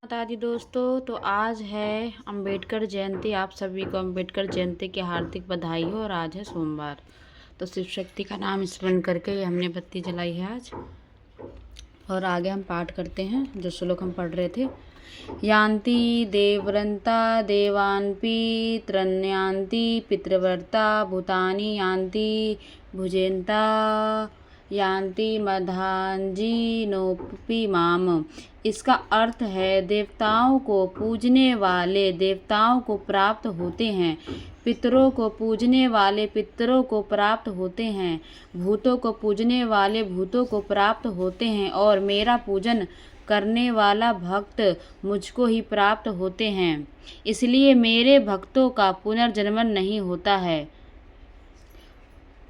बता दी दोस्तों, तो आज है अंबेडकर जयंती। आप सभी को अंबेडकर जयंती की हार्दिक बधाई हो। और आज है सोमवार, तो शिव शक्ति का नाम स्मरण करके ये हमने बत्ती जलाई है आज। और आगे हम पाठ करते हैं जो श्लोक हम पढ़ रहे थे। यान्ति देवव्रता देवान्पि त्रन्यान्ति पितृव्रता भूतानि यान्ति भुजेन्ता यान्ति मधांजी नोपि माम। इसका अर्थ है देवताओं को पूजने वाले देवताओं को प्राप्त होते हैं, पितरों को पूजने वाले पितरों को प्राप्त होते हैं, भूतों को पूजने वाले भूतों को प्राप्त होते हैं, और मेरा पूजन करने वाला भक्त मुझको ही प्राप्त होते हैं। इसलिए मेरे भक्तों का पुनर्जन्म नहीं होता है।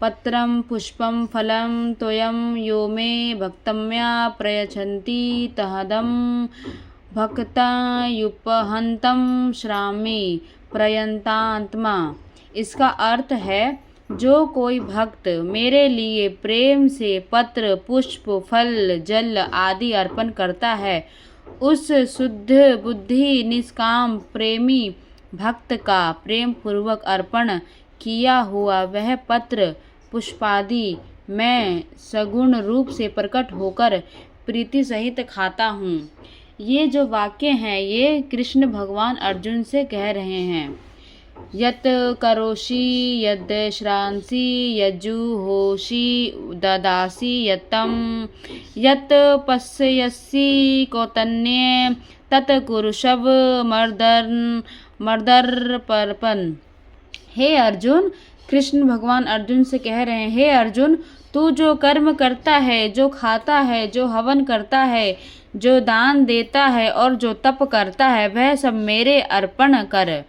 पत्रं पुष्पं फलं तोयं यो मे भक्तम्या प्रयच्छन्ति तहदं भक्तायुपहन्तं श्रामि प्रयन्तात्मा। इसका अर्थ है जो कोई भक्त मेरे लिए प्रेम से पत्र पुष्प फल जल आदि अर्पण करता है, उस शुद्ध बुद्धि निष्काम प्रेमी भक्त का प्रेम पूर्वक अर्पण किया हुआ वह पत्र पुष्पादि मैं सगुण रूप से प्रकट होकर प्रीति सहित खाता हूँ। ये जो वाक्य हैं ये कृष्ण भगवान अर्जुन से कह रहे हैं। यत करोषि यद श्रांसि यजुहोषि ददासि यत्तं यत पश्यसि कौतन्ये तत् कुरुषव मर्दर्पण। हे अर्जुन, कृष्ण भगवान अर्जुन से कह रहे हैं, हे अर्जुन, तू जो कर्म करता है, जो खाता है, जो हवन करता है, जो दान देता है और जो तप करता है, वह सब मेरे अर्पण कर।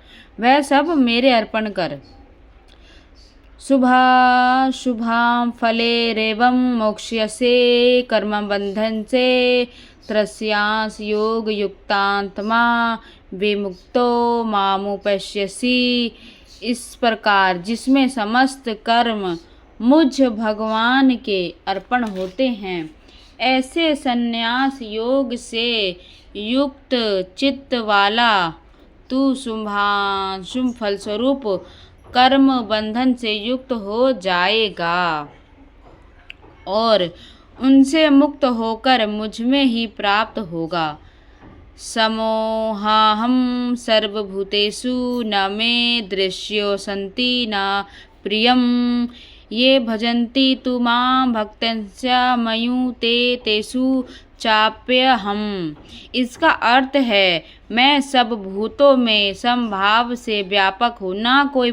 शुभां फलेरेवं मोक्ष्यसे कर्मबन्धन से त्रस्यास योग युक्तात्मा विमुक्तो मामुपश्यसि। इस प्रकार जिसमें समस्त कर्म मुझ भगवान के अर्पण होते हैं, ऐसे संन्यास योग से युक्त चित्त वाला तू शुभ फलस्वरूप कर्म बंधन से युक्त हो जाएगा और उनसे मुक्त होकर मुझ में ही प्राप्त होगा। समोहाहं सर्वभूतेषु न मे दृश्यो सन्ति न प्रियं ये भजन्ति तु मां भक्त्या मयूते तेषु चाप्यहम्। इसका अर्थ है मैं सब भूतों में समभाव से व्यापक हूँ, ना कोई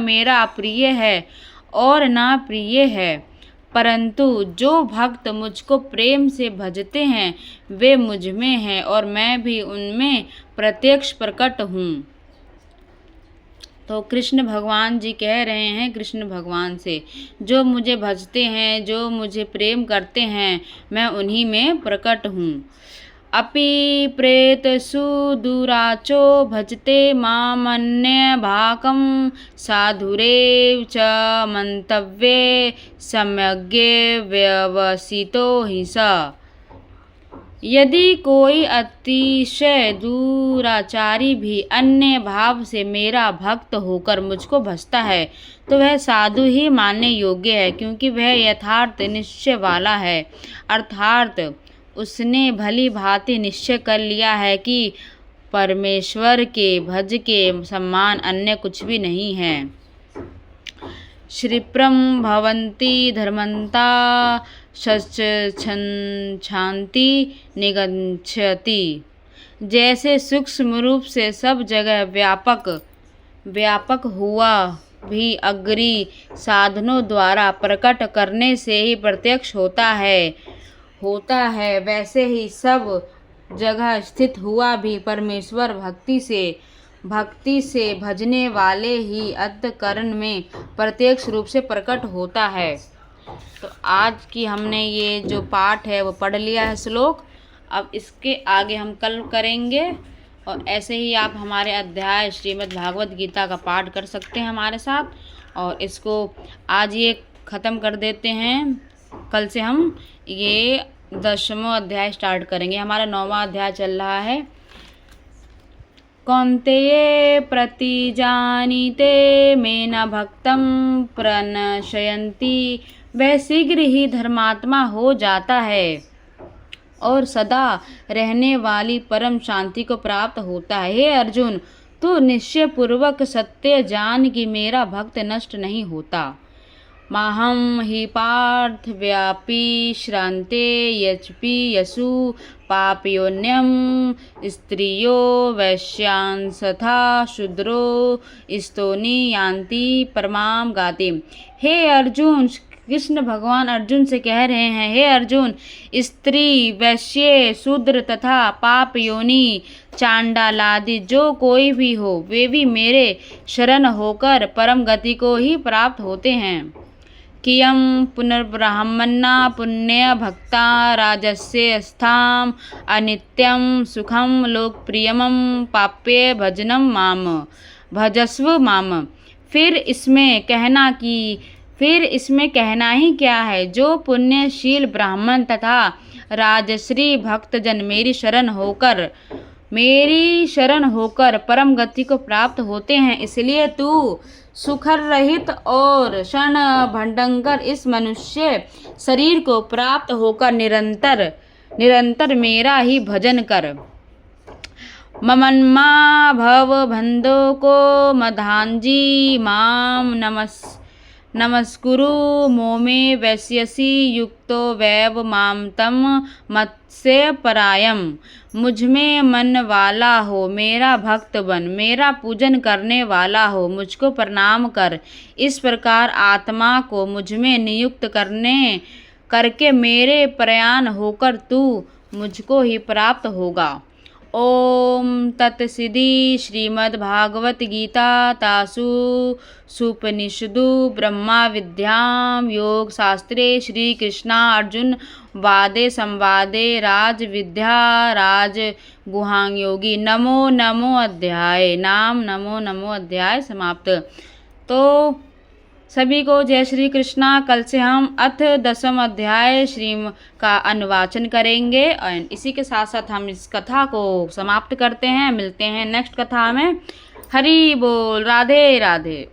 मेरा प्रिय है और ना प्रिय है, परंतु जो भक्त मुझको प्रेम से भजते हैं वे मुझ में हैं और मैं भी उनमें प्रत्यक्ष प्रकट हूँ। तो कृष्ण भगवान जी कह रहे हैं कृष्ण भगवान से, जो मुझे भजते हैं, जो मुझे प्रेम करते हैं, मैं उन्हीं में प्रकट हूँ। अपि प्रेतसु दुराचो भजते मामन्य भाकं साधुरेव च मंतव्ये सम्यग्ये व्यवसितो हि स। यदि कोई अतिशय दुराचारी भी अन्य भाव से मेरा भक्त होकर मुझको भजता है तो वह साधु ही मानने योग्य है, क्योंकि वह यथार्थ निश्चय वाला है, अर्थात उसने भली भांति निश्चय कर लिया है कि परमेश्वर के भज के समान अन्य कुछ भी नहीं है। क्षिप्रं भवन्ति धर्मन्ता शांति निगच्छति। जैसे सूक्ष्म रूप से सब जगह व्यापक हुआ भी अग्रि साधनों द्वारा प्रकट करने से ही प्रत्यक्ष होता है, वैसे ही सब जगह स्थित हुआ भी परमेश्वर भक्ति से भजने वाले ही अंतःकरण में प्रत्यक्ष रूप से प्रकट होता है। तो आज की हमने ये जो पाठ है वो पढ़ लिया है श्लोक। अब इसके आगे हम कल करेंगे, और ऐसे ही आप हमारे अध्याय श्रीमद् भागवत गीता का पाठ कर सकते हैं हमारे साथ। और इसको आज ये ख़त्म कर देते हैं, कल से हम ये 10वां अध्याय स्टार्ट करेंगे। हमारा 9वां अध्याय चल रहा है। कौन्तेय प्रतिजानीते में न भक्तं प्रणश्यन्ति, वह शीघ्र ही धर्मात्मा हो जाता है और सदा रहने वाली परम शांति को प्राप्त होता है। हे अर्जुन, तू निश्चय पूर्वक सत्य जान कि मेरा भक्त नष्ट नहीं होता। माहम हि पार्थ व्यापी श्रांते यचपि यसु पापयोन्यम स्त्रियो वैश्यांसथा शूद्रो स्तोनि यान्ति परमाम गाति। हे अर्जुन, कृष्ण भगवान अर्जुन से कह रहे हैं, हे अर्जुन, स्त्री, वैश्य, शूद्र तथा पाप योनि चांडालादि जो कोई भी हो, वे भी मेरे शरण होकर परम गति को ही प्राप्त होते हैं। कियं पुनर्ब्रह्मन्ना पुण्य भक्ता राजस्य स्थाम अनित्यं सुखम लोकप्रियमं पाप्य भजनम माम भजस्व माम। फिर इसमें कहना ही क्या है। जो पुण्यशील ब्राह्मण तथा राजश्री भक्तजन मेरी शरण होकर परम गति को प्राप्त होते हैं, इसलिए तू सुखर रहित और क्षण भंडंकर इस मनुष्य शरीर को प्राप्त होकर निरंतर मेरा ही भजन कर। ममन्मा भव बंधो को मधांजी माम नमस्कुरु मोमे वैश्यसि युक्तो वैव माम तम मत्स्य परायम। मुझ में मन वाला हो, मेरा भक्त बन, मेरा पूजन करने वाला हो, मुझको प्रणाम कर। इस प्रकार आत्मा को मुझ में नियुक्त करके मेरे प्रयाण होकर तू मुझको ही प्राप्त होगा। ओम तत्सदिति श्रीमद्भागवत गीता तासु सुपनिषदु ब्रह्मा विद्याम योग शास्त्रे श्री कृष्णा अर्जुन वादे संवादे राज विद्या राज गुहांग योगी नमो नमो अध्याय समाप्त। तो सभी को जय श्री कृष्णा। कल से हम अथ 10वां अध्याय श्रीम का अनुवाचन करेंगे और इसी के साथ साथ हम इस कथा को समाप्त करते हैं। मिलते हैं नेक्स्ट कथा में। हरि बोल। राधे राधे।